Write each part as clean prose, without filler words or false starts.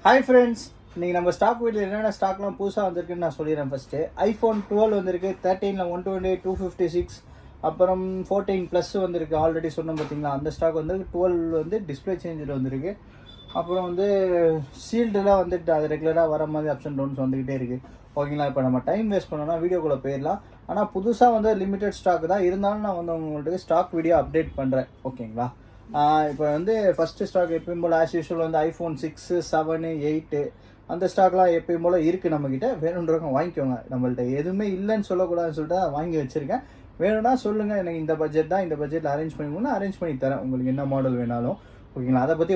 Hi friends, இன்றைக்கி நம்ம stock வீட்டில் என்னென்ன ஸ்டாக்லாம் புதுசாக வந்திருக்குன்னு நான் சொல்லிடுறேன். ஃபஸ்ட்டு ஐஃபோன் 12 வந்திருக்கு, 13ல் 128 256, அப்புறம் 14 ப்ளஸ் வந்திருக்கு. ஆல்ரெடி சொன்னோம் பார்த்தீங்களா, அந்த ஸ்டாக் வந்து 12 வந்து டிஸ்பிளே சேஞ்சில் வந்திருக்கு. அப்புறம் வந்து சீல்டெலாம் வந்துட்டு அது ரெகுலராக வர மாதிரி அப்ஸ் அண்ட் டவுன்ஸ் வந்துக்கிட்டே இருக்குது. ஓகேங்களா, இப்போ நம்ம டைம் வேஸ்ட் பண்ணோன்னா வீடியோக்குள்ளே போயிடலாம். ஆனால் புதுசாக வந்து லிமிடெட் ஸ்டாக் தான் இருந்தாலும் நான் வந்து உங்களுக்கு ஸ்டாக் வீடியோ அப்டேட் பண்ணுறேன். ஓகேங்களா, இப்போ வந்து ஃபஸ்ட்டு ஸ்டாக் எப்பயும் போல் ஆஸ் யூஷுவல் வந்து ஐஃபோன் 6, 7, 8 அந்த ஸ்டாக்லாம் எப்பயும் போல் இருக்குது நம்மக்கிட்ட. வேணுன்றவங்க வாங்கிக்கோங்க. நம்மள்ட்ட எதுவுமே இல்லைன்னு சொல்லக்கூடாதுன்னு சொல்லிட்டு வாங்கி வச்சுருக்கேன். வேணும்னா சொல்லுங்கள், எனக்கு இந்த பட்ஜெட் தான், இந்த பட்ஜெட்டில் அரேஞ்ச் பண்ணிக்கணும்னா அரேஞ்ச் பண்ணி தரேன். உங்களுக்கு என்ன மாடல் வேணாலும். ஓகேங்களா, அதை பற்றி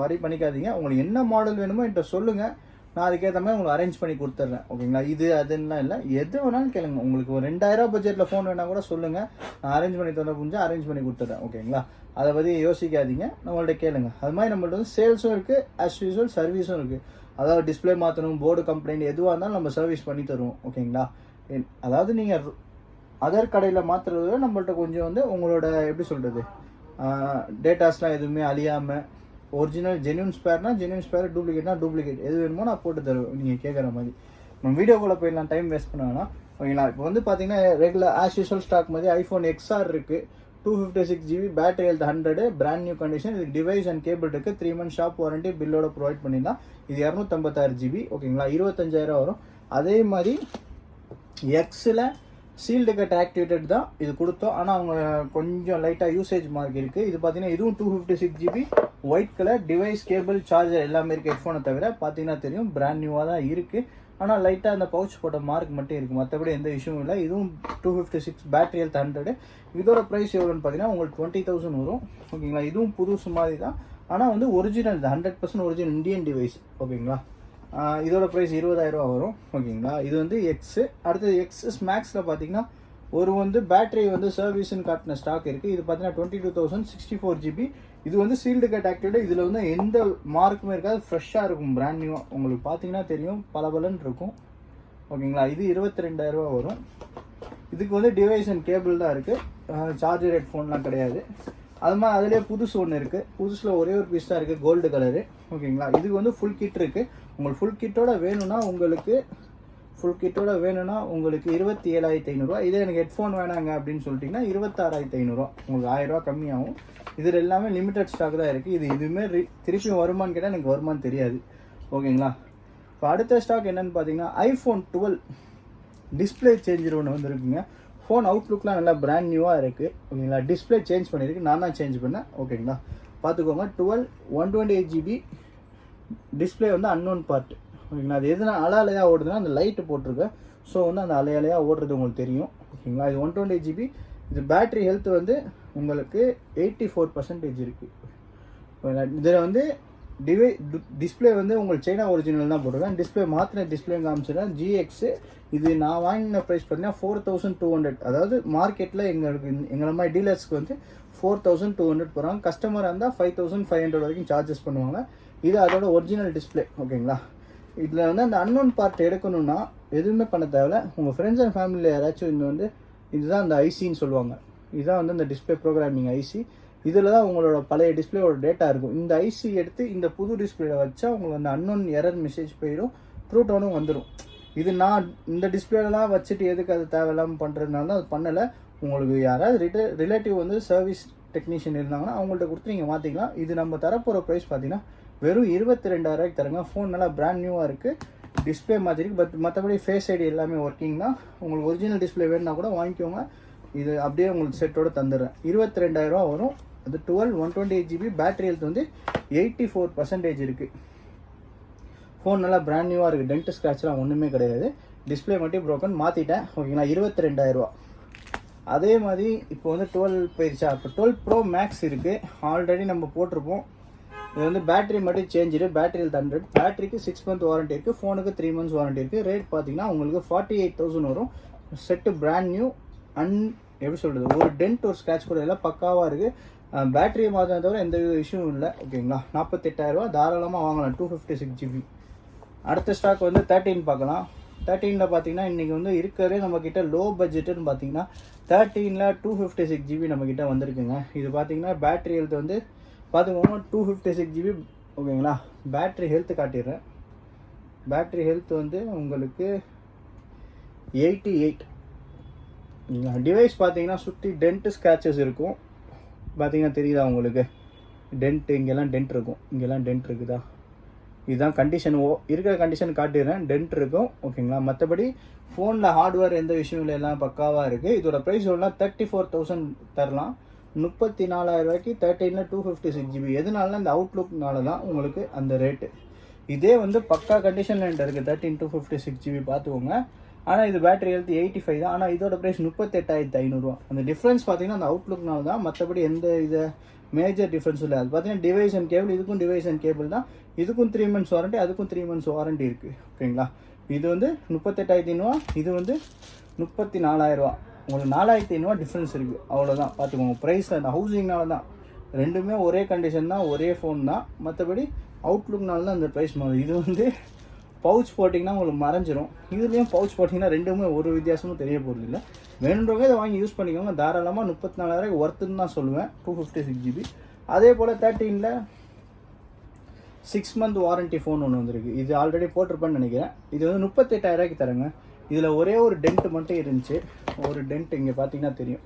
வரி பண்ணிக்காதீங்க. உங்களுக்கு என்ன மாடல் வேணுமோ என்கிட்ட சொல்லுங்கள், நான் அதுக்கேற்ற மாதிரி உங்களுக்கு அரேஞ்ச் பண்ணி கொடுத்துட்றேன். ஓகேங்களா, இது அதுன்னா இல்லை, எது வேணாலும் கேளுங்க. உங்களுக்கு ஒரு 2000 பட்ஜெட்டில் ஃபோன் வேணால் கூட சொல்லுங்கள், நான் அரேஞ்ச் பண்ணி தர புரிஞ்சால் அரேஞ்ச் பண்ணி கொடுத்துட்றேன். ஓகேங்களா, அதை பற்றி யோசிக்காதீங்க, நம்மள்ட்ட கேளுங்க. அது மாதிரி நம்மள்ட்ட வந்து சேல்ஸும் இருக்குது, ஆஸ் யூஸ்வல் சர்வீஸும் இருக்குது. அதாவது டிஸ்பிளே மாற்றணும், போர்டு கம்ப்ளைண்ட் எதுவாக இருந்தாலும் நம்ம சர்வீஸ் பண்ணி தருவோம். ஓகேங்களா, அதாவது நீங்கள் அதர் கடையில் மாற்றுறத நம்மள்ட்ட கொஞ்சம் வந்து உங்களோட எப்படி சொல்கிறது, டேட்டாஸ்லாம் எதுவுமே அழியாமல் ஒரிஜினல் ஜென்யூன் ஸ்பேர்னா ஜென்யூன் ஸ்பேர், டூப்ளிகேட்னா டூப்ளிகேட், எது வேணுமோ நான் போட்டு தருவேன் நீங்கள் கேட்குற மாதிரி. நம்ம வீடியோக்குள்ளே போயிடலாம், டைம் வேஸ்ட் பண்ண வேணாம். ஓகேங்களா, இப்போ வந்து பார்த்தீங்கன்னா ரெகுலர் ஆஸ் யூஸ்வல் ஸ்டாக் மாதிரி ஐஃபோன் XR இருக்குது, 256 GB, battery health 100, brand new condition. இதுக்கு டிவைஸ் அண்ட் கேபிள் இருக்குது, 3 months ஷாப் வாரண்டி பில்லோட ப்ரொவைட் பண்ணிடலாம். இது 256 GB. ஓகேங்களா, 25,000 வரும். அதே மாதிரி எக்ஸில் சீல்டு கட் ஆக்டிவேட்டட் தான் இது கொடுத்தோம், ஆனால் அவங்க கொஞ்சம் லைட்டாக யூசேஜ் மார்க் இருக்குது. இது பார்த்தீங்கன்னா இதுவும் 256 GB, white colour, device cable charger எல்லாமே இருக்குது. ஹெட்ஃபோனை தவிர பார்த்தீங்கன்னா தெரியும் பிராண்ட் நியூவாக தான் இருக்குது. ஆனால் லைட்டாக அந்த பவுச் போட்ட மார்க் மட்டும் இருக்குது, மற்றபடி எந்த இஷ்யூவும் இல்லை. இதுவும் 256, பேட்டரி ஹெல்த் 100. இதோட ப்ரைஸ் எவ்வளோன்னு பார்த்தீங்கன்னா உங்களுக்கு 20,000 வரும். ஓகேங்களா, இதுவும் புதுசு மாதிரி தான், ஆனால் வந்து ஒரிஜினல் 100% ஒரிஜினல் இந்தியன் டிவைஸ். ஓகேங்களா, இதோட ப்ரைஸ் 20,000 வரும். ஓகேங்களா, இது வந்து எக்ஸு. அடுத்தது எக்ஸஸ் மேக்ஸில் பார்த்தீங்கன்னா ஒரு வந்து பேட்டரி வந்து சர்வீஸ்ன்னு காட்டின ஸ்டாக் இருக்குது. இது பார்த்தீங்கன்னா 22,000, 64 GB. இது வந்து சீல்டு கட் ஆக்டிவேட். இதில் வந்து எந்த மார்க்குமே இருக்காது, ஃப்ரெஷ்ஷாக இருக்கும், பிராண்ட் நியூவாக. உங்களுக்கு பார்த்தீங்கன்னா தெரியும், பலபலன்னு இருக்கும். ஓகேங்களா, இது 22,000 வரும். இதுக்கு வந்து டிவைஸ் அண்ட் கேபிள் தான் இருக்குது, சார்ஜர் ஹெட்ஃபோன்லாம் கிடையாது. அது மாதிரி அதிலே புதுசு ஒன்று இருக்குது. புதுசில் ஒரே ஒரு பீஸ் தான் இருக்குது, கோல்டு கலரு. ஓகேங்களா, இதுக்கு வந்து ஃபுல் கிட் இருக்குது. உங்களுக்கு ஃபுல் கிட்டோட வேணும்னா உங்களுக்கு 27,500. இதே எனக்கு ஹெட்ஃபோன் வேணாங்க அப்படின்னு சொல்லிட்டிங்கன்னா 26,500. உங்களுக்கு 1000 கம்மியாகும். இதில் எல்லாமே லிமிடெட் ஸ்டாக் தான் இருக்குது. இது இதுவுமே திருப்பி வருமானு கேட்டால் எனக்கு வருமானு தெரியாது. ஓகேங்களா, இப்போ அடுத்த ஸ்டாக் என்னென்னு பார்த்தீங்கன்னா ஐஃபோன் 12 டிஸ்பிளே சேஞ்சர் ஒன்று வந்துருக்குங்க. ஃபோன் அவுட்லுக்லாம் நல்லா பிராண்ட் நியூவாக இருக்குது. ஓகேங்களா, டிஸ்பிளே சேஞ்ச் பண்ணியிருக்கு, நான் தான் சேஞ்ச் பண்ணேன். ஓகேங்களா, பார்த்துக்கோங்க. 12 128 GB, டிஸ்பிளே வந்து அன்னோன் பார்ட். ஓகேங்களா, அது எதுனா அலையாக ஓடுதுன்னா அந்த லைட்டு போட்டிருக்கேன். ஸோ வந்து அந்த அலையாக ஓடுறது உங்களுக்கு தெரியும். ஓகேங்களா, இது 128 GB. இது பேட்ரி ஹெல்த் வந்து உங்களுக்கு 84% இருக்குது. இதில் வந்து டிஸ்பிளே வந்து உங்களுக்கு சைனா ஒரிஜினல் தான் போட்டிருக்கேன். டிஸ்பிளே மாற்றின டிஸ்பிளே காமிச்சிடறேன். GX. இது நான் வாங்கின ப்ரைஸ் பார்த்தீங்கன்னா 4,200. அதாவது மார்க்கெட்டில் எங்களை மாதிரி டீலர்ஸ்க்கு வந்து 4,200 போகிறாங்க. கஸ்டமராக இருந்தால் 5,500 வரைக்கும் சார்ஜஸ் பண்ணுவாங்க. இது அதோட ஒரிஜினல் டிஸ்பிளே. ஓகேங்களா, இதில் வந்து அந்த அன்னோன் பார்ட் எடுக்கணும்னா எதுவுமே பண்ண தேவையில்ல. உங்கள் ஃப்ரெண்ட்ஸ் அண்ட் ஃபேமிலியில் யாராச்சும் இது வந்து இதுதான் அந்த ஐசின்னு சொல்லுவாங்க. இதுதான் வந்து இந்த டிஸ்பிளே ப்ரோக்ராமிங் ஐசி. இதில் தான் உங்களோட பழைய டிஸ்பிளேயோட டேட்டா இருக்கும். இந்த ஐசி எடுத்து இந்த புது டிஸ்பிளேல வச்சா உங்களுக்கு அந்த அன்னோன் எரர் மெசேஜ் போயிடும், ட்ரூ டோனும் வந்துடும். இது நான் இந்த டிஸ்பிளேலாம் வச்சுட்டு எதுக்கு அது தேவையில்லாமல் பண்ணுறதுனால அது பண்ணலை. உங்களுக்கு யாராவது ரிலேட்டிவ் வந்து சர்வீஸ் டெக்னீஷியன் இருந்தாங்கன்னா அவங்கள்ட்ட கொடுத்து நீங்கள் மாற்றிக்கலாம். இது நம்ம தரப்போகிற ப்ரைஸ் பார்த்தீங்கன்னா வெறும் 22,000 தருங்க. ஃபோன் நல்லா பிராண்ட் நியூவாக இருக்குது, டிஸ்பிளே மாற்றிருக்கு. மற்றபடி ஃபேஸ் ஐடி எல்லாமே ஒர்க்கிங் தான். உங்களுக்கு ஒரிஜினல் டிஸ்பிளே வேணுன்னா கூட வாங்கிக்கோங்க. இது அப்படியே உங்களுக்கு செட்டோடு தந்துடுறேன். 22,000 வரும். அது 12 128 GB, பேட்டரி ஹெல்த் வந்து 84% இருக்குது. ஃபோன் நல்லா பிராண்ட் நியூவாக இருக்குது, டென்ட் ஸ்க்ராட்ச்லாம் ஒன்றுமே கிடையாது. டிஸ்பிளே மட்டும் ப்ரோக்கன் மாற்றிட்டேன். ஓகேங்களா, 22,000. அதே மாதிரி இப்போ வந்து 12 போயிடுச்சா, இப்போ 12 Pro Max இருக்குது. ஆல்ரெடி நம்ம போட்டிருப்போம். இது வந்து பேட்டரி மட்டும் சேஞ்சிடு, பேட்டரி ஹெல்த் 100. பேட்டரிக்கு 6 month வாரண்டி இருக்குது, ஃபோனுக்கு 3 months வாரண்டி இருக்குது. ரேட் பார்த்தீங்கன்னா உங்களுக்கு 48,000 வரும். செட்டு பிராண்ட் நியூ, எப்படி சொல்கிறது, ஒரு டென்ட் ஒரு ஸ்க்ராட்ச் கூட எல்லாம் பக்காவாக இருக்குது. பேட்டரியை மாற்றின தவிர எந்த இஷ்யூவும் இல்லை. ஓகேங்களா, 48,000 தாராளமாக வாங்கலாம். 256 GB. அடுத்த ஸ்டாக் வந்து 13 பார்க்கலாம். 13ல் பார்த்தீங்கன்னா இன்றைக்கி வந்து இருக்கிறதே நம்மக்கிட்ட லோ பட்ஜெட்டுன்னு பார்த்தீங்கன்னா 13ல் 256 GB நம்மக்கிட்ட வந்திருக்குங்க. இது பார்த்தீங்கன்னா பேட்டரி ஹெல்த் வந்து பார்த்துக்கோங்க, 256 GB ஓகேங்களா. பேட்ரி ஹெல்த் காட்டிடுறேன். பேட்ரி ஹெல்த் வந்து உங்களுக்கு 88. டிவைஸ் பார்த்தீங்கன்னா சுற்றி டென்ட் ஸ்க்ராச்சஸ் இருக்கும். பார்த்தீங்கன்னா தெரியுதா உங்களுக்கு? டென்ட் இங்கெல்லாம் டென்ட் இருக்கும், இங்கெல்லாம் டென்ட் இருக்குதா? இதுதான் கண்டிஷன். இருக்கிற கண்டிஷன் காட்டிடுறேன். டென்ட் இருக்கும் ஓகேங்களா. மற்றபடி ஃபோனில் ஹார்ட்வேர் எந்த விஷயம் இல்லை, எல்லாம் பக்காவாக இருக்குது. இதோட ப்ரைஸ் எவ்வளோ? 34,000 தரலாம். 34,000 ரூபாய்க்கு 13ல் 256 GB. எதனால? இந்த அவுட்லுக்னால தான் உங்களுக்கு அந்த ரேட்டு. இதே வந்து பக்கா கண்டிஷனில் என்கிட்ட இருக்குது 13 256 GB பார்த்துக்கோங்க. ஆனால் இது பேட்டரி ஹெல்த் 85 தான். ஆனால் இதோட ப்ரைஸ் 38,500. அந்த டிஃப்ரென்ஸ் பார்த்தீங்கன்னா அந்த அவுட்லுக்னால தான், மற்றபடி எந்த இதை மேஜர் டிஃப்ரென்ஸ் இல்லை. அது பார்த்தீங்கன்னா டிவைஸ் அண்ட் கேபிள், இதுக்கும் டிவைஸ் அண்ட் கேபிள் தான். இதுக்கும் 3 months வாரண்டி, அதுக்கும் 3 months வாரண்டி இருக்குது ஓகேங்களா. இது வந்து 38,500, இது வந்து 34,000. உங்களுக்கு 4,500 டிஃப்ரென்ஸ் இருக்குது, அவ்வளோதான். பார்த்துக்கோங்க. ப்ரைஸில் அந்த ஹவுசிங்னால தான், ரெண்டுமே ஒரே கண்டிஷன் தான், ஒரே ஃபோன் தான். மற்றபடி அவுட்லுக்னால தான் அந்த ப்ரைஸ் மாறுது. இது வந்து பவுச் போட்டிங்கன்னா உங்களுக்கு மறைஞ்சிரும். இதுலேயும் பவுச் போட்டிங்கன்னா ரெண்டுமே ஒரு வித்தியாசமும் தெரிய போகிறது இல்லை. வேணுன்றவங்க இதை வாங்கி யூஸ் பண்ணிக்கோங்க. தாராளமாக 34,000 ஒர்த்துன்னு தான் சொல்லுவேன். 256 GB. அதே போல் 13ல் 6 month வாரண்டி ஃபோன் ஒன்று வந்திருக்கு. இது ஆல்ரெடி போட்டிருப்பேன்னு நினைக்கிறேன். இது வந்து 38,000 தரேங்க. இதில் ஒரே ஒரு டென்ட் மட்டும் இருந்துச்சு. ஒரு டென்ட் இங்கே பார்த்தீங்கன்னா தெரியும்.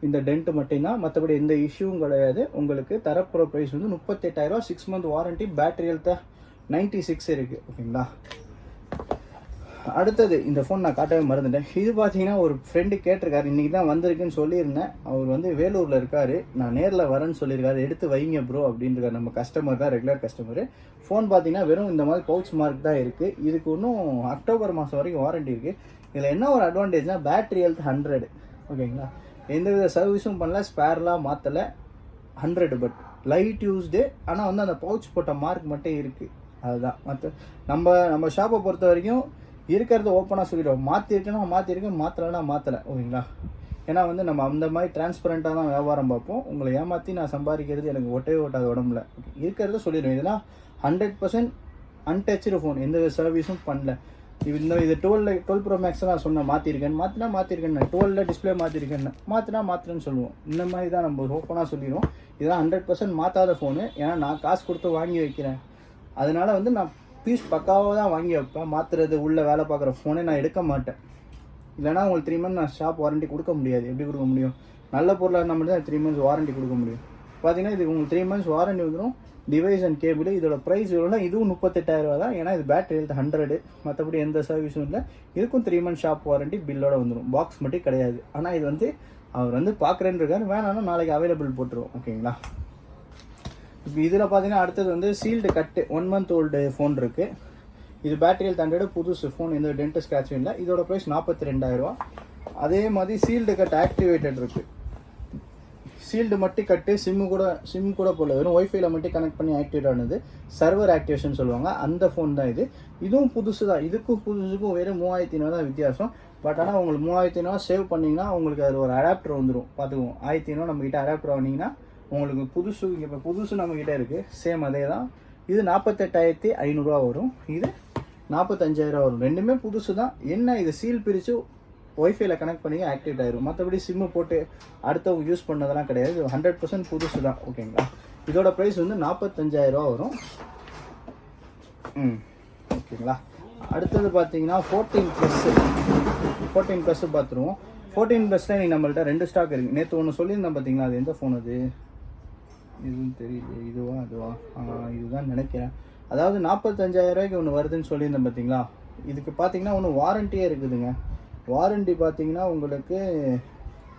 இந்த டென்ட் மட்டும்தான், மற்றபடி எந்த இஷ்யூவும் கிடையாது. உங்களுக்கு தரப்புற ப்ரைஸ் வந்து 38,000. 6 month வாரண்டி. பேட்டரி ஹெல்த் 96 இருக்குது ஓகேங்களா. அடுத்தது இந்த ஃபோன் நான் காட்டவே மறந்துட்டேன். இது பார்த்தீங்கன்னா ஒரு ஃப்ரெண்டு கேட்டிருக்காரு, இன்றைக்கி தான் வந்திருக்குன்னு சொல்லியிருந்தேன். அவர் வந்து வேலூரில் இருக்கார். நான் நேரில் வரேன்னு சொல்லியிருக்காரு. எடுத்து வைங்க ப்ரோ அப்படின்றார். நம்ம கஸ்டமர் தான், ரெகுலர் கஸ்டமரு. ஃபோன் பார்த்தீங்கன்னா வெறும் இந்த மாதிரி பவுச் மார்க் தான் இருக்குது. இதுக்கு இன்னும் அக்டோபர் மாதம் வரைக்கும் வாரண்டி இருக்குது. இதில் என்ன ஒரு அட்வான்டேஜ்னால் பேட்டரி ஹெல்த் 100 ஓகேங்களா. எந்தவித சர்வீஸும் பண்ணல, ஸ்பேர்லாம் மாற்றலை. 100 பட் லைட் யூஸ்டு. ஆனால் வந்து அந்த பவுச் போட்ட மார்க் மட்டும் இருக்குது, அதுதான். மற்ற நம்ம ஷாப்பை பொறுத்த வரைக்கும் இருக்கிறத ஓப்பனாக சொல்லிடுவோம். மாற்றிருக்கேன்னா மாற்றிருக்கேன், மாற்றலைன்னா மாற்றலை ஓகேங்களா. ஏன்னா வந்து நம்ம அந்த மாதிரி டிரான்ஸ்பரண்ட்டாக தான் வியாபாரம் பார்ப்போம். உங்களை ஏமாற்றி நான் சம்பாதிக்கிறது எனக்கு ஒட்டவே ஓட்டாத உடம்புல. இருக்கிறத சொல்லிடுவேன். இதெல்லாம் 100% அன்டச்சு ஃபோன், எந்த சர்வீஸும் பண்ணல. இது 12 Pro Max நான் சொன்னேன் மாற்றிருக்கேன்னு. மாற்றிருக்கேன்னு 12ல் டிஸ்பிளே மாற்றிருக்கேன்னு மாற்றுறேன்னு சொல்லுவோம். இந்த மாதிரி தான் நம்ம ஓப்பனாக சொல்லிடுவோம். இதெல்லாம் 100% மாற்றாத ஃபோனு. ஏன்னா நான் காசு கொடுத்து வாங்கி வைக்கிறேன். அதனால் வந்து நான் பீஸ் பக்காவாக தான் வாங்கி வைப்பேன். மாற்றுறது உள்ள வேலை பார்க்குற ஃபோனே நான் எடுக்க மாட்டேன். இல்லைனா உங்களுக்கு 3 months நான் ஷாப் வாரண்டி கொடுக்க முடியாது. எப்படி கொடுக்க முடியும்? நல்ல பொருளாக இருந்தால் மட்டும் தான் 3 months வாரண்டி கொடுக்க முடியும். பார்த்தீங்கன்னா இது உங்களுக்கு 3 months வாரண்டி வந்துடும். Device and cable. இதோட ப்ரைஸ் எவ்வளோனா இதுவும் 38,000 தான். ஏன்னா இது பேட்டரி ஹெல்த் 100. மற்றபடி எந்த சர்வீஸும் இல்லை. இதுக்கும் 3 months ஷாப் வாரண்டி பில்லோட வந்துடும். பாக்ஸ் மட்டும் கிடையாது. ஆனால் இது வந்து அவர் வந்து பார்க்குறேன்னு இருக்காரு. வேணாலும் நாளைக்கு அவைலபிள் போட்டுருவோம் ஓகேங்களா. இப்போ இதில் பார்த்தீங்கன்னா அடுத்தது வந்து சீல்டு கட்டு 1 month ஓல்டு ஃபோன் இருக்குது. இது பேட்டரி ஹெல்த் 100 புதுசு ஃபோன், எந்த டென்ட் ஸ்க்ராட்சும் இல்லை. இதோட ப்ரைஸ் 42,000. அதே மாதிரி சீல்டு கட் ஆக்டிவேட்டட் இருக்குது. சீல்டு மட்டும் கட்டு சிம் கூட போல, வெறும் ஒய்ஃபைல மட்டும் கனெக்ட் பண்ணி ஆக்டிவேட் ஆனது. சர்வர் ஆக்டிவேஷன் சொல்லுவாங்க, அந்த ஃபோன் தான் இது. இதுவும் புதுசு தான். இதுக்கும் புதுசுக்கும் வெறும் 3,500 தான் வித்தியாசம். பட் ஆனால் உங்களுக்கு 3,500 சேவ் பண்ணிங்கன்னா உங்களுக்கு அது ஒரு அடாப்டர் வந்துடும். பார்த்துக்குவோம். 1,500 நம்மக்கிட்ட அடாப்டர் வாங்கினீங்கன்னா உங்களுக்கு புதுசு, இங்கே இப்போ புதுசு நம்மக்கிட்ட இருக்குது. சேம் அதே தான். இது 48,500 வரும். இது 45,000 வரும். ரெண்டுமே புதுசு தான். என்ன இது சீல் பிரித்து ஒய்ஃபைல கனெக்ட் பண்ணி ஆக்டிவேட் ஆயிரும். மற்றபடி சிம்மு போட்டு அடுத்தவங்க யூஸ் பண்ணதெல்லாம் கிடையாது. இது 100% புதுசு தான் ஓகேங்களா. இதோட ப்ரைஸ் வந்து 45,000 வரும். ஓகேங்களா. அடுத்தது பார்த்தீங்கன்னா 14+ பார்த்துருவோம். 14+ல நீங்கள் நம்மள்ட்ட 2 ஸ்டாக் இருக்குது. நேற்று ஒன்று சொல்லியிருந்தேன் பார்த்தீங்களா, அது எந்த ஃபோன் அது? இதுவும் தெரியல. அதுவா இதுதான் நினைக்கிறேன். அதாவது 45,000 ஒன்று வருதுன்னு சொல்லியிருந்தேன் பார்த்தீங்களா. இதுக்கு பார்த்தீங்கன்னா ஒன்று வாரண்டியே இருக்குதுங்க. வாரண்டி பார்த்தீங்கன்னா உங்களுக்கு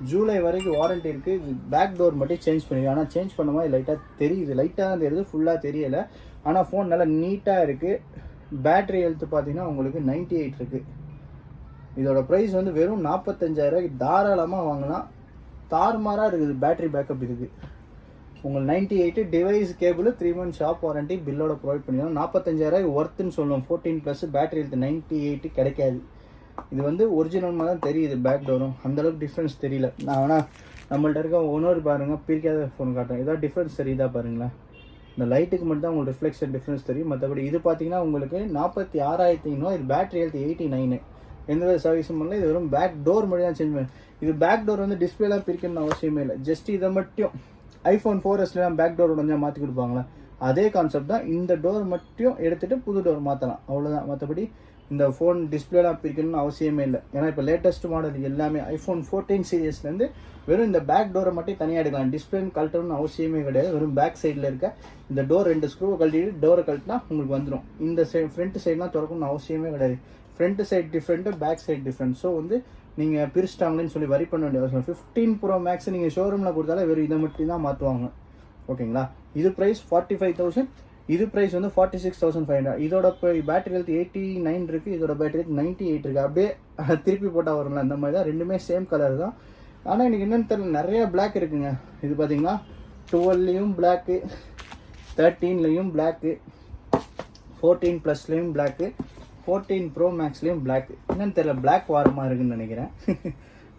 ஜூலை வரைக்கும் வாரண்டி இருக்குது. இது பேக் டோர் மட்டும் சேஞ்ச் பண்ணிடுது. ஆனால் சேஞ்ச் பண்ண மாதிரி லைட்டாக தெரியுது. லைட்டாக தான் தெரியுது, ஃபுல்லாக தெரியலை. ஆனால் ஃபோன் நல்லா நீட்டாக இருக்குது. பேட்ரி ஹெல்த் பார்த்தீங்கன்னா உங்களுக்கு 98 இருக்குது. இதோட ப்ரைஸ் வந்து வெறும் 45,000 தாராளமாக வாங்கினா. தாறுமாறாக இருக்குது பேட்ரி பேக்கப் இருக்குது. உங்களுக்கு 98 device cable 3 months shop warranty பில்லோட ப்ரொவைட் பண்ணிடலாம். 45,000 ஒர்த்துன்னு சொல்லுவோம். 14+ பேட்டரி ஹெல்த் 98 கிடைக்காது. இது வந்து ஒரிஜினல் மாதிரி தான் தெரியுது. பேக் டோரும் அந்தளவுக்கு டிஃப்ரென்ஸ் தெரியல. நான் வேணால் நம்மள்ட்ட இருக்க ஒன்னொரு பாருங்கள், பிரிக்காத ஃபோன் காட்டுறேன். ஏதாவது டிஃப்ரென்ஸ் தெரியுதா பாருங்களேன். இந்த லைட்டுக்கு மட்டும் தான் உங்களுக்கு ரிஃப்ளெக்ஷன் டிஃப்ரென்ஸ் தெரியும். மற்றபடி இது பார்த்தீங்கன்னா உங்களுக்கு 46,500. இது பேட்டரி ஹெல்த் 89. எந்த சர்வீஸும் பண்ணல. இது வெறும் பேக் டோர் மட்டும் தான் சேஞ்ச் பண்ணி. இது பேக் டோர் வந்து டிஸ்பிளேலாம் பிரிக்கணும்னு அவசியமே இல்லை. ஜஸ்ட் இதை மட்டும் iPhone 4S பேக் டோர் உடனே மாற்றி கொடுப்பாங்களா, அதே கான்செப்ட் தான். இந்த டோர் மட்டும் எடுத்துகிட்டு புது டோர் மாற்றலாம், அவ்வளோதான். மற்றபடி இந்த ஃபோன் டிஸ்பிளேலாம் பிரிக்கணும்னு அவசியமே இல்லை. ஏன்னா இப்போ லேட்டஸ்ட் மாடல் எல்லாமே ஐஃபோன் 14 சீரியஸ்லேருந்து வெறும் இந்த பேக் டோரை மட்டும் தனியாக எடுக்கலாம். டிஸ்பிளேன்னு கழட்டணும்னு அவசியமே கிடையாது. வெறும் பேக் சைடில் இருக்க இந்த டோர் 2 ஸ்க்ரூவை கழட்டிட்டு டோரை கழட்டினா உங்களுக்கு வந்துடும். இந்த சைடு ஃப்ரண்ட் சைட்லாம் திறக்கணும்னு அவசியமே கிடையாது. Front side different, back side different. So வந்து நீங்கள் பிரிச்சிட்டாங்களேன்னு சொல்லி வரி பண்ண வேண்டிய அவசியம். 15 Pro Max நீங்கள் ஷோரூமில் கொடுத்தாலே வெறும் இதை மட்டும் தான் மாற்றுவாங்க. ஓகேங்களா? இது ப்ரைஸ் 45,000, இது ப்ரைஸ் வந்து 46,500. இதோட இப்போ பேட்டரி ஹெல்த் 89 இருக்குது, இதோட பேட்டரி ஹெல்த் 98 இருக்குது. அப்படியே திருப்பி போட்டால் வரும்ல, அந்த மாதிரி தான். ரெண்டுமே சேம் கலர் தான். ஆனால் எனக்கு என்னென்னு தெரியல, நிறையா பிளாக் இருக்குங்க. இது பார்த்தீங்கன்னா 12லேயும் பிளாக்கு, 13லேயும் பிளாக்கு, 14 ப்ளஸ்லேயும் பிளாக்கு, 14 Pro Maxலேயும் பிளாக். என்னன்னு தெரியல, பிளாக் வாரமாக இருக்குன்னு நினைக்கிறேன்.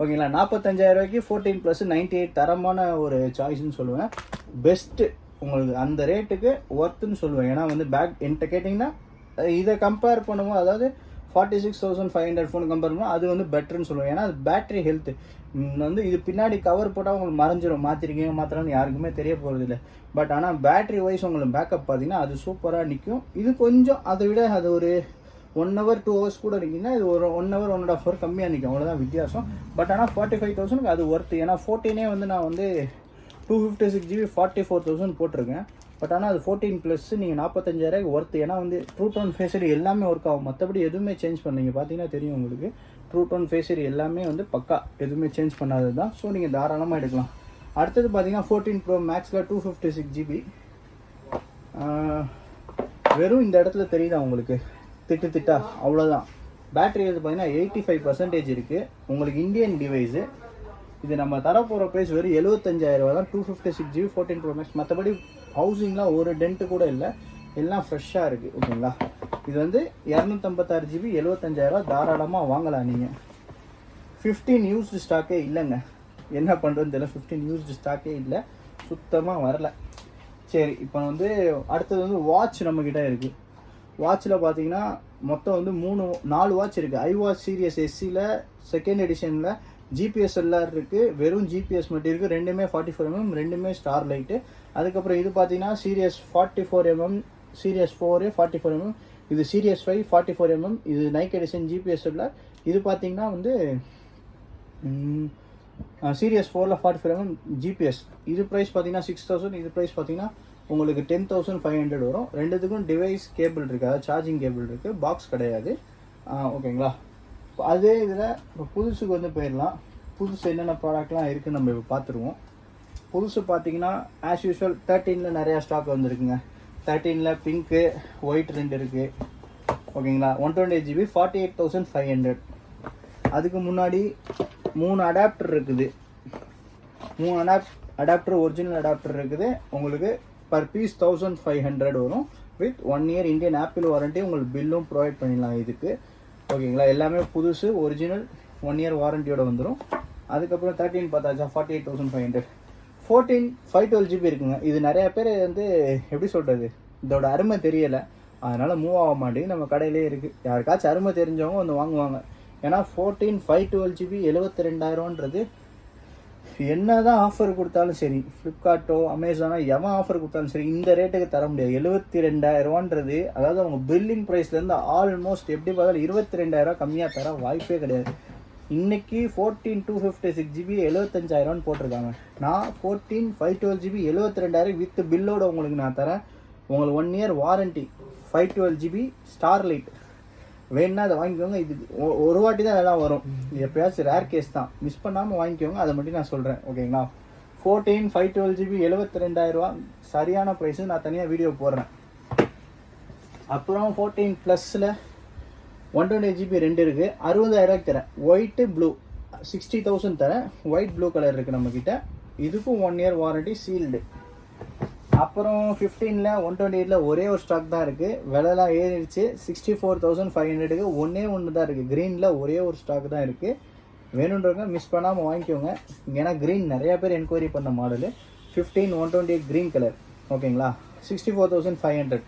ஓகேங்களா? 45,000 ரூபாய்க்கு 14 + 98 தரமான ஒரு சாய்ஸ்ன்னு சொல்லுவேன். பெஸ்ட்டு உங்களுக்கு அந்த ரேட்டுக்கு ஒர்த்துன்னு சொல்லுவேன். ஏன்னா வந்து பேக் என்கிட்ட கேட்டிங்கன்னா இதை கம்பேர் பண்ணும்போது, அதாவது 46,500 ஃபோன் கம்பேர் பண்ணுவோம், அது வந்து பெட்டர்னு சொல்லுவேன். ஏன்னா அது பேட்டரி ஹெல்த்து வந்து இது பின்னாடி கவர் போட்டால் உங்களுக்கு மறைஞ்சிரும். மாற்றிருக்கீங்க மாத்திரான்னு யாருக்குமே தெரிய போகிறது இல்லை. பட் ஆனால் பேட்டரி வைஸ் உங்களுக்கு பேக்கப் பார்த்தீங்கன்னா அது சூப்பராக நிற்கும். இது கொஞ்சம் அதை விட அது ஒரு 1 hour 2 hours கூட இருக்கீங்கன்னா இது ஒரு 1 hour 1.5 hour கம்மியாக நிற்கும், அவ்வளோதான் வித்தியாசம். பட் ஆனால் 45,000 அது ஒர்த்து. ஏன்னா 14 வந்து நான் வந்து 256 GB 44,000 போட்டிருக்கேன். பட் ஆனால் அது 14 ப்ளஸ் நீங்கள் 45,000 ஒர்த்து. ஏன்னா வந்து ட்ரூ டோன் ஃபேஸ் ஐடி எல்லாமே ஒர்க் ஆகும், மற்றபடி எதுவுமே சேஞ்ச் பண்ணீங்க பார்த்தீங்கன்னா தெரியும் உங்களுக்கு. ட்ரூ டோன் ஃபேஸ் ஐடி எல்லாமே வந்து பக்கா, எதுவுமே சேஞ்ச் பண்ணாதது தான். ஸோ நீங்கள் தாராளமாக எடுக்கலாம். அடுத்தது பார்த்தீங்கன்னா 14 Pro Maxல 256 GB. வெறும் இந்த இடத்துல தெரியுதா உங்களுக்கு திட்டா, அவ்வளோதான். பேட்டரி வந்து பார்த்தீங்கன்னா 85% இருக்குது. உங்களுக்கு இந்தியன் டிவைஸு. இது நம்ம தரப்போகிற ப்ரைஸ் வெறும் 75,000 ரூபா தான். 256 GB 14 Pro Max. மற்றபடி ஹவுசிங்லாம் ஒரு டென்ட்டு கூட இல்லை, எல்லாம் ஃப்ரெஷ்ஷாக இருக்குது. ஓகேங்களா? இது வந்து 256 GB 75,000 ரூபா, தாராளமாக வாங்கலாம் நீங்கள். 15 யூஸ்டு ஸ்டாக்கே இல்லைங்க. என்ன பண்ணுறதுன்னு தெரியல, 15 யூஸ்டு ஸ்டாக்கே இல்லை, சுத்தமாக வரல. சரி, இப்போ வந்து அடுத்தது வந்து வாட்ச் நம்மக்கிட்ட இருக்குது. வாட்சில் பார்த்தீங்கன்னா மொத்தம் வந்து 4 வாட்ச் இருக்குது. iWatch Series SCல 2nd எடிஷனில் ஜிபிஎஸ் எல்ஆர் இருக்குது, வெறும் ஜிபிஎஸ் மட்டும் இருக்குது. ரெண்டுமே 44mm, ரெண்டுமே ஸ்டார் லைட்டு. அதுக்கப்புறம் இது பார்த்தீங்கன்னா சீரியஸ் 44mm, சீரியஸ் 4 44mm, இது சீரியஸ் 5 44mm, இது நைக் எடிஷன் ஜிபிஎஸ் எல்ஆர். இது பார்த்தீங்கன்னா வந்து சீரியஸ் 4ல் 44mm ஜிபிஎஸ். இது ப்ரைஸ் பார்த்தீங்கன்னா 6,000, இது ப்ரைஸ் பார்த்தீங்கன்னா உங்களுக்கு 10,500 வரும். ரெண்டுத்துக்கும் டிவைஸ் கேபிள் இருக்குது, அதாவது சார்ஜிங் கேபிள் இருக்குது, பாக்ஸ் கிடையாது. ஓகேங்களா? அதே இதில் இப்போ புதுசுக்கு வந்து போயிடலாம். புதுசு என்னென்ன ப்ராடக்ட்லாம் இருக்குதுன்னு நம்ம இப்போ பார்த்துருவோம். புதுசு பார்த்தீங்கன்னா ஆஸ் யூஷுவல் 13ல் நிறையா ஸ்டாக் வந்துருக்குங்க. 13ல் பிங்க்கு ஒயிட் 2 இருக்குது. ஓகேங்களா? 128 GB 48,500. அதுக்கு முன்னாடி 3 அடாப்டர் இருக்குது. 3 அடாப்டர் ஒரிஜினல் அடாப்டர் இருக்குது. உங்களுக்கு பர் பீஸ் 1,500 வரும். With 1 year Indian apple warranty, உங்களுக்கு பில்லும் ப்ரொவைட் பண்ணிடலாம் இதுக்கு. ஓகேங்களா? எல்லாமே புதுசு, ஒரிஜினல், 1 year வாரண்டியோட வந்துடும். அதுக்கப்புறம் 13 பார்த்தாச்சா 48,500. 14 512 GB இருக்குங்க. இது நிறையா பேர் வந்து எப்படி சொல்கிறது, இதோட அருமை தெரியலை, அதனால் மூவ் ஆக மாட்டேங்குது. நம்ம கடையிலே இருக்குது. யாருக்காச்சும் அருமை தெரிஞ்சவங்க வந்து வாங்குவாங்க. ஏன்னா 14 512 GB 72,000ன்றது என்ன தான் ஆஃபர் கொடுத்தாலும் சரி, ஃப்ளிப்கார்ட்டோ அமேசானோ எவன் ஆஃபர் கொடுத்தாலும் சரி, இந்த ரேட்டுக்கு தர முடியாது. 72,000ன்றது, அதாவது அவங்க பில்லிங் ப்ரைஸ்லேருந்து ஆல்மோஸ்ட் எப்படி பார்த்தாலும் 22,000 கம்மியாக தர வாய்ப்பே கிடையாது. இன்றைக்கி 14 256 GB 75,000 போட்டிருக்காங்க. நான் 14 512 GB 72,000 வித் பில்லோட உங்களுக்கு நான் தரேன். உங்களுக்கு 1 year warranty, 512 GB star light வேணுன்னா அதை வாங்கிக்கோங்க. இது ஒரு வாட்டி தான் எல்லாம் வரும், எப்போயாச்சும் ரேர் கேஸ் தான், மிஸ் பண்ணாமல் வாங்கிக்கோங்க. அதை மட்டும் நான் சொல்கிறேன். ஓகேங்களா? 14 512 GB 72,000 சரியான ப்ரைஸு. நான் தனியாக வீடியோ போடுறேன். அப்புறம் 14 ப்ளஸில் 128 GB 2 இருக்குது, 60,000 தரேன். ஒயிட்டு ப்ளூ 60,000 தரேன். ஒயிட் ப்ளூ கலர் இருக்குது நம்மக்கிட்ட. இதுக்கும் 1 year வாரண்ட்டி சீல்டு. அப்புறம் 15ல் 128ல் ஒரே ஒரு ஸ்டாக் தான் இருக்குது. விலைலாம் ஏறிடுச்சு. 64,500க்கு ஒன்று தான் இருக்குது. க்ரீனில் ஒரே ஒரு ஸ்டாக் தான் இருக்குது. வேணுன்றவங்க மிஸ் பண்ணாமல் வாங்கிக்கோங்க. ஏன்னா க்ரீன் நிறையா பேர் என்கொயரி பண்ண மாடலு. 15 128 green colour. ஓகேங்களா? 64,500.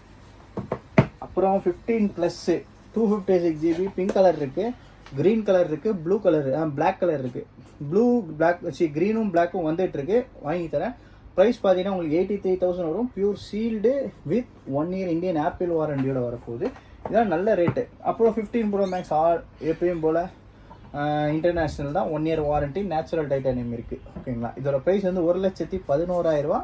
அப்புறம் 15 ப்ளஸ்ஸு 256 GB பிங்க் கலர் இருக்குது, க்ரீன் கலர் இருக்குது, ப்ளூ கலர் பிளாக் கலர் இருக்குது. க்ரீனும் பிளாக்கும் வந்துட்டுருக்கு, வாங்கி தரேன். ப்ரைஸ் பார்த்தீங்கன்னா உங்களுக்கு 83,000 வரும். Pure sealed with 1 year Indian Apple வாரண்டியோட வரப்போகுது. இதான் நல்ல ரேட்டு. அப்புறம் 15 Pro Max எப்பயும் போல் இன்டர்நேஷ்னல் தான், 1 இயர் வாரண்ட்டி, நேச்சுரல் டைட்டானியம் இருக்குது. ஓகேங்களா. இதோட ப்ரைஸ் வந்து 1,11,000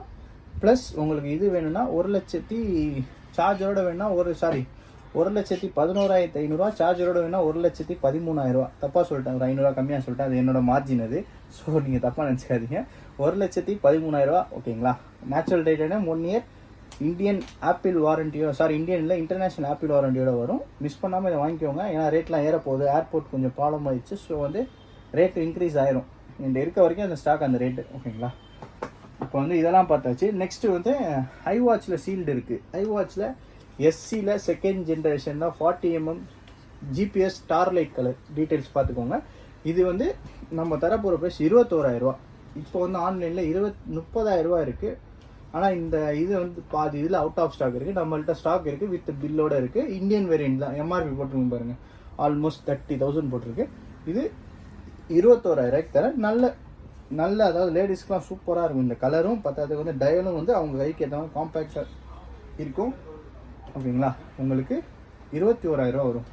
ப்ளஸ் உங்களுக்கு இது வேணும்னா 1,00,000 சார்ஜரோட வேணும்னா 1,11,500 சார்ஜரோட வேணா 1,13,000. தப்பாக சொல்லிட்டேன், ஒரு 500 கம்மியாக சொல்லிட்டேன், அது என்னோட மார்ஜின் அது. ஸோ நீங்கள் தப்பாக நினச்சிக்காதீங்க. 1,13,000 ஓகேங்களா. Natural titanium 1 year Indian Apple வாரண்டியோ இந்தியன் இல்லை இன்டர்நேஷ்னல் ஆப்பிள் வாரண்டியோட வரும். மிஸ் பண்ணாமல் இதை வாங்கிக்கோங்க. ஏன்னா ரேட்லாம் ஏறப்போகுது. ஏர்போர்ட் கொஞ்சம் ப்ராப்ளம் ஆயிடுச்சு. ஸோ வந்து ரேட்டு இன்க்ரீஸ் ஆயிரும். இந்த இருக்க வரைக்கும் அந்த ஸ்டாக் அந்த ரேட்டு. ஓகேங்களா. இப்போ வந்து இதெல்லாம் பார்த்தாச்சு. நெக்ஸ்ட்டு வந்து ஐவாட்சில் சீல்டு இருக்குது. ஐவாட்சில் எஸ்சியில் செகண்ட் ஜென்ரேஷனில் 40mm GPS starlight colour details பார்த்துக்கோங்க. இது வந்து நம்ம தரப்போகிற ப்ரைஸ் 21,000. இப்போ வந்து ஆன்லைனில் 30,000 இருக்குது. ஆனால் இந்த இது வந்து பாதி இதில் அவுட் ஆஃப் ஸ்டாக் இருக்குது. நம்மள்ட்ட ஸ்டாக் இருக்குது, வித் பில்லோடு இருக்குது. இந்தியன் வேரியன்ட் தான். எம்ஆர்பி போட்டிருக்கோம் பாருங்கள், ஆல்மோஸ்ட் 30,000 போட்டிருக்கு. இது 21,000 தர நல்ல அதாவது லேடிஸ்க்குலாம் சூப்பராக இருக்கும். இந்த கலரும் பத்தாததுக்கு வந்து டயலும் வந்து அவங்க கைக்கு ஏற்ற மாதிரி காம்பேக்டாக இருக்கும். ஓகேங்களா. உங்களுக்கு 21,000 வரும்.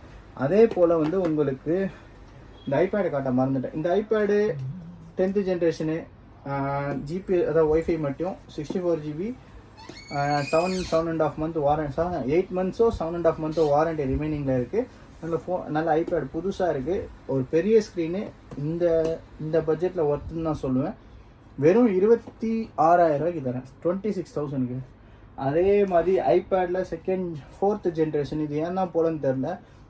அதே போல் வந்து உங்களுக்கு இந்த ஐபேடு காட்ட மறந்துட்டேன். இந்த ஐபேடு 10th ஜென்ரேஷனு ஜிபி அதாவது ஒய்ஃபை மட்டும் 64 GB 7.5 month warranty, 8 months 7.5 month warranty ரிமைனிங்கில் இருக்குது. நல்ல ஐபேடு புதுசாக இருக்குது. ஒரு பெரிய ஸ்க்ரீனு இந்த பட்ஜெட்டில் ஒர்த்துன்னு நான் சொல்லுவேன். வெறும் 26,000 தரேன், 26,000. அதே மாதிரி ஐபேடில் 4th ஜென்ரேஷன். இது ஏன் தான் போலன்னு தெரில,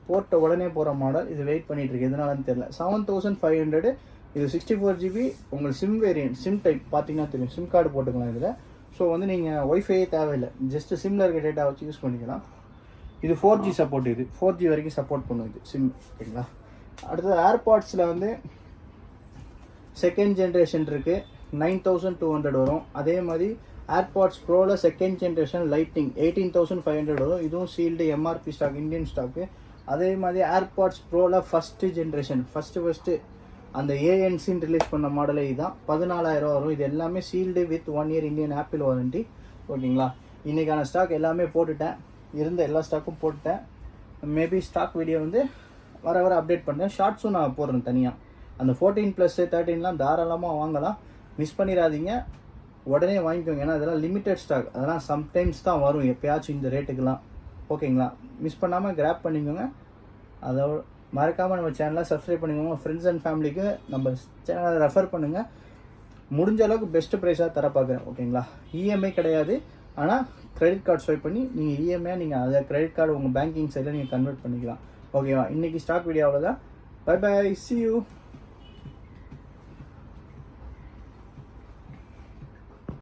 போட்ட உடனே போகிற மாடல். இது வெயிட் பண்ணிகிட்ருக்கு, எதனாலன்னு தெரில. 7,500. இது 64 GB. உங்களுக்கு சிம் வேரியன்ட், சிம் டைப் பார்த்தீங்கன்னா தெரியும். சிம் கார்டு போட்டுக்கலாம் இதில். ஸோ வந்து நீங்கள் ஒய்ஃபையே தேவையில்லை, ஜஸ்ட்டு சிம்மில் இருக்க டேட்டா வச்சு யூஸ் பண்ணிக்கலாம். இது 4G சப்போர்ட். இது 4G வரைக்கும் சப்போர்ட் பண்ணும் இது சிம். ஓகேங்களா. அடுத்தது ஏர்பாட்ஸில் வந்து செகண்ட் ஜென்ரேஷன் இருக்குது, 9,200 வரும். அதே மாதிரி ஏர்பாட்ஸ் ப்ரோவில் செகண்ட் ஜென்ரேஷன் லைட்டிங் 18,500 வரும். இதுவும் sealed MRP stock, Indian stock. அதே மாதிரி ஏர்பாட்ஸ் ப்ரோவில் ஃபஸ்ட்டு ஜென்ரேஷன் ஃபஸ்ட்டு அந்த ஏஎன்சின்னு ரிலீஸ் பண்ண மாடலே இதுதான், 14,000 வரும். இது எல்லாமே sealed with 1 year Indian apple warranty. ஓகேங்களா. இன்றைக்கான ஸ்டாக் எல்லாமே போட்டுட்டேன், இருந்த எல்லா ஸ்டாக்கும் போட்டுட்டேன். மேபி ஸ்டாக் வீடியோ வந்து வர அப்டேட் பண்ணுறேன். ஷார்ட்ஸும் நான் போடுறேன் தனியாக. அந்த 14+, 13 தாராளமாக வாங்கலாம். மிஸ் பண்ணிடாதீங்க, உடனே வாங்கிக்கோங்க. ஏன்னா அதெல்லாம் லிமிட்டட் ஸ்டாக், அதெல்லாம் சம்டைம்ஸ் தான் வரும், எப்பயாச்சும் இந்த ரேட்டுக்கெல்லாம். ஓகேங்களா. மிஸ் பண்ணாமல் கிராப் பண்ணிக்கோங்க. அதோட மறக்காமல் நம்ம சேனலை சப்ஸ்கிரைப் பண்ணிக்கோங்க. ஃப்ரெண்ட்ஸ் அண்ட் ஃபேமிலிக்கு நம்ம சேனலை ரெஃபர் பண்ணுங்கள். முடிஞ்ச அளவுக்கு பெஸ்ட்டு ப்ரைஸாக தர பார்க்குறேன். ஓகேங்களா. இஎம்ஐ கிடையாது, ஆனால் கிரெடிட் கார்டு ஸ்வைப் பண்ணி நீங்கள் இஎம்ஐ நீங்கள் அதை கிரெடிட் கார்டு உங்கள் பேங்கிங் சைடில் நீங்கள் கன்வெர்ட் பண்ணிக்கலாம். ஓகேவா. இன்றைக்கி ஸ்டாக் வீடியோ அவ்வளோதான். Bye bye, see you.